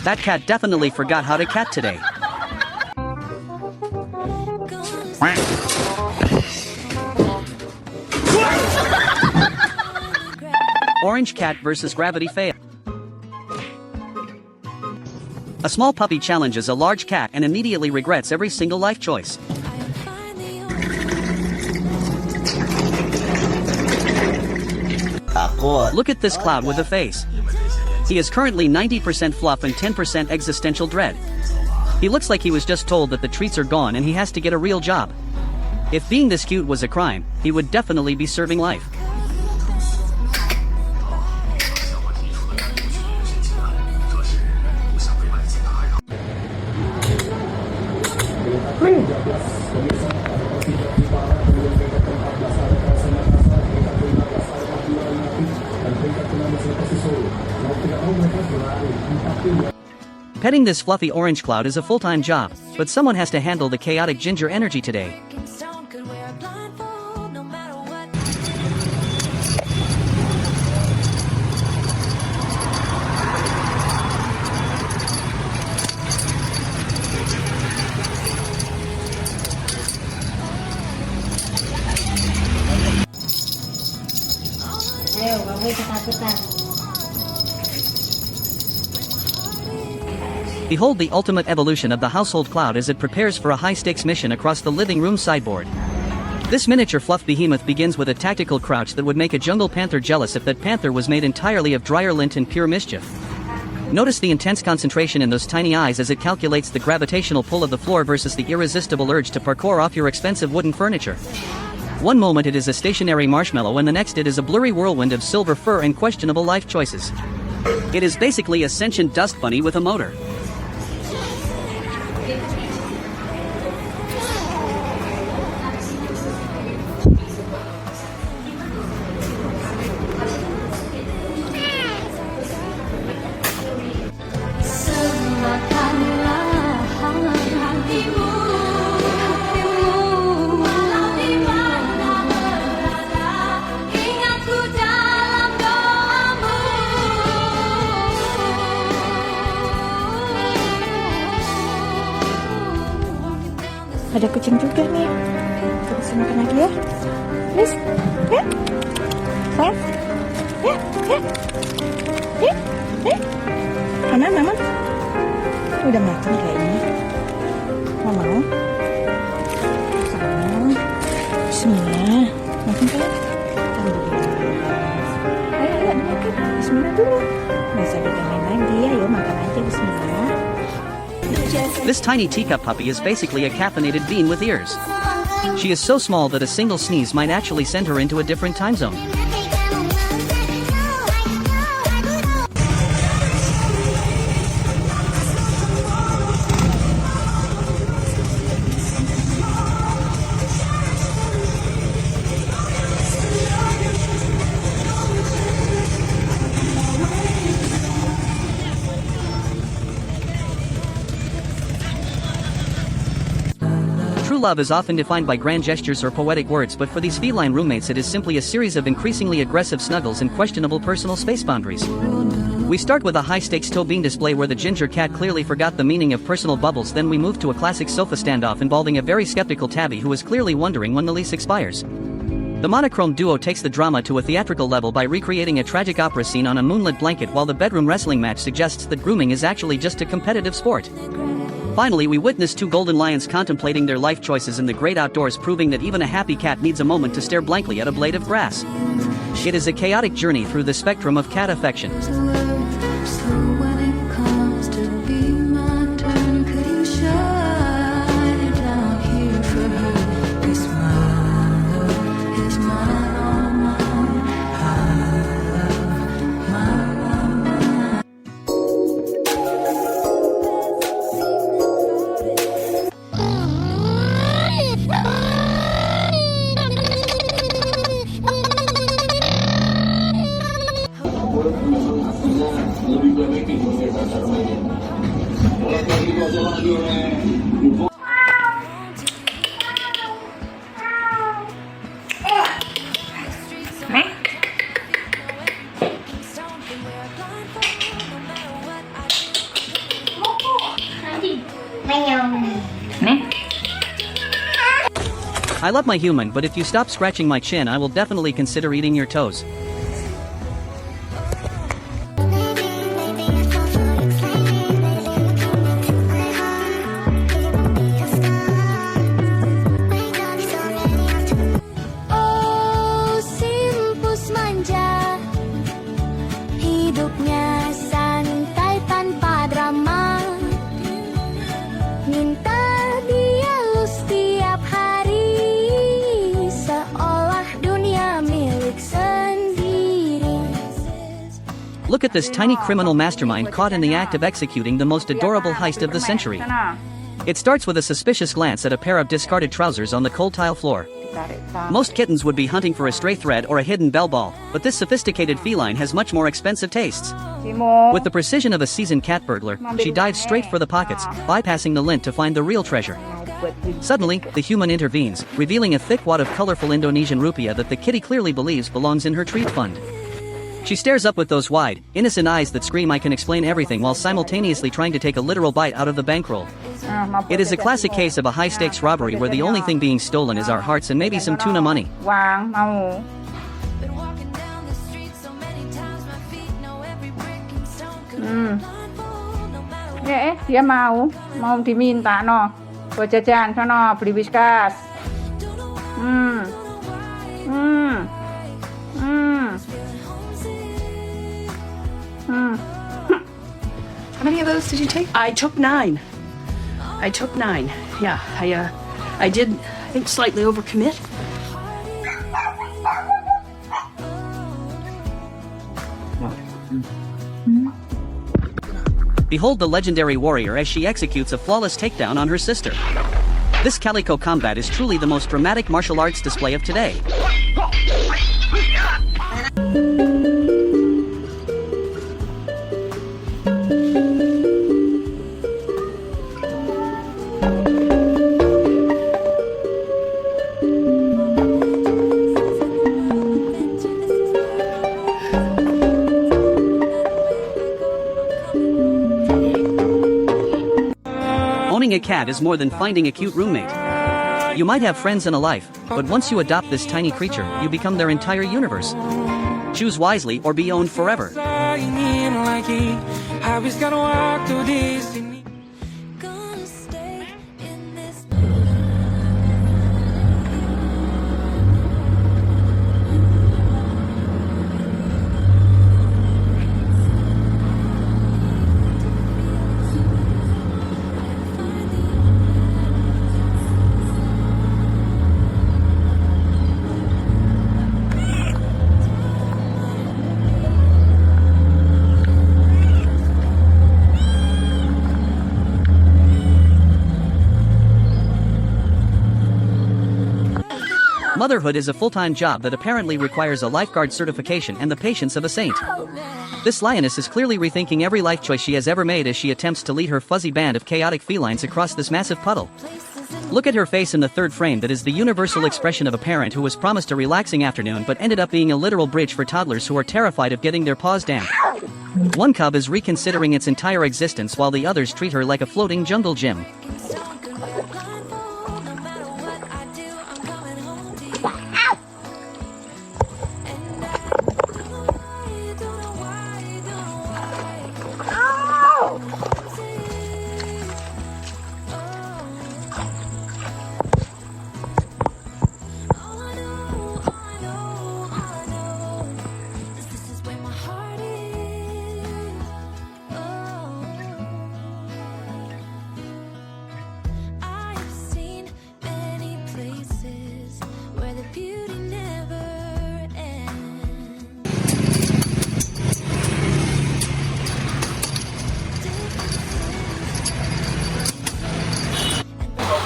That cat definitely forgot how to cat today. Orange cat versus gravity fail. A small puppy challenges a large cat and immediately regrets every single life choice. Look at this cloud with a face. He is currently 90% fluff and 10% existential dread. He looks like he was just told that the treats are gone and he has to get a real job. If being this cute was a crime, he would definitely be serving life. Petting this fluffy orange cloud is a full-time job, but someone has to handle the chaotic ginger energy today. Ayo, kamu ketakutan. Behold the ultimate evolution of the household cloud as it prepares for a high-stakes mission across the living room sideboard. This miniature fluff behemoth begins with a tactical crouch that would make a jungle panther jealous if that panther was made entirely of dryer lint and pure mischief. Notice the intense concentration in those tiny eyes as it calculates the gravitational pull of the floor versus the irresistible urge to parkour off your expensive wooden furniture. One moment it is a stationary marshmallow and the next it is a blurry whirlwind of silver fur and questionable life choices. It is basically a sentient dust bunny with a motor. Ada kucing juga nih. Kita kasih makan lagi ya. Please. Ya. Sayang. Ya. Ya. Ya. Ya. Mama. Udah makan kayaknya. Mama. Sayang. Bismillah. Makan sayang. Ayo makan. Bismillah dulu. Nggak usah digangguin lagi. Ayo makan aja. Bismillah. This tiny teacup puppy is basically a caffeinated bean with ears. She is so small that a single sneeze might actually send her into a different time zone. True love is often defined by grand gestures or poetic words, but for these feline roommates it is simply a series of increasingly aggressive snuggles and questionable personal space boundaries. We start with a high-stakes toe bean display where the ginger cat clearly forgot the meaning of personal bubbles, then we move to a classic sofa standoff involving a very skeptical tabby who is clearly wondering when the lease expires. The monochrome duo takes the drama to a theatrical level by recreating a tragic opera scene on a moonlit blanket, while the bedroom wrestling match suggests that grooming is actually just a competitive sport. Finally, we witness two golden lions contemplating their life choices in the great outdoors, proving that even a happy cat needs a moment to stare blankly at a blade of grass. It is a chaotic journey through the spectrum of cat affection. I love my human, but if you stop scratching my chin, I will definitely consider eating your toes. Oh, simpus manja, hidupnya santai tanpa drama. Minta dia lus tiap hari, seolah dunia milik sendiri. Look at this tiny criminal mastermind caught in the act of executing the most adorable heist of the century. It starts with a suspicious glance at a pair of discarded trousers on the cold tile floor. Most kittens would be hunting for a stray thread or a hidden bell ball, but this sophisticated feline has much more expensive tastes. With the precision of a seasoned cat burglar, she dives straight for the pockets, bypassing the lint to find the real treasure. Suddenly, the human intervenes, revealing a thick wad of colorful Indonesian rupiah that the kitty clearly believes belongs in her treat fund. She stares up with those wide, innocent eyes that scream "I can explain everything" while simultaeneously trying to take a literal bite out of the bankroll. It is a classic case of a high-stakes robbery where the only thing being stolen is our hearts and maybe some tuna money. วางเมา Been walking down the street so many times, my feet know every brick and stone could blindfold, no matter what. เนี่ยdia mau diminta no buat jajan sono beli whiskas. How many of those did you take? I took 9. Yeah, I did, I think, slightly overcommit. Behold the legendary warrior as she executes a flawless takedown on her sister. This calico combat is truly the most dramatic martial arts display of today. Owning a cat is more than finding a cute roommate. You might have friends in a life, but once you adopt this tiny creature, you become their entire universe. Choose wisely or be owned forever. Gonna stay in this. Motherhood is a full-time job that apparently requires a lifeguard certification and the patience of a saint. This lioness is clearly rethinking every life choice she has ever made as she attempts to lead her fuzzy band of chaotic felines across this massive puddle. Look at her face in the third frame. That is the universal expression of a parent who was promised a relaxing afternoon but ended up being a literal bridge for toddlers who are terrified of getting their paws damp. One cub is reconsidering its entire existence while the others treat her like a floating jungle gym.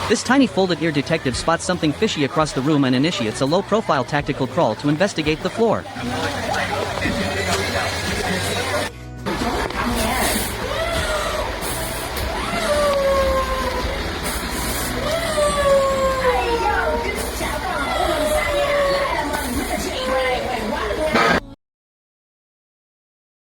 This tiny folded-ear detective spots something fishy across the room and initiates a low-profile tactical crawl to investigate the floor.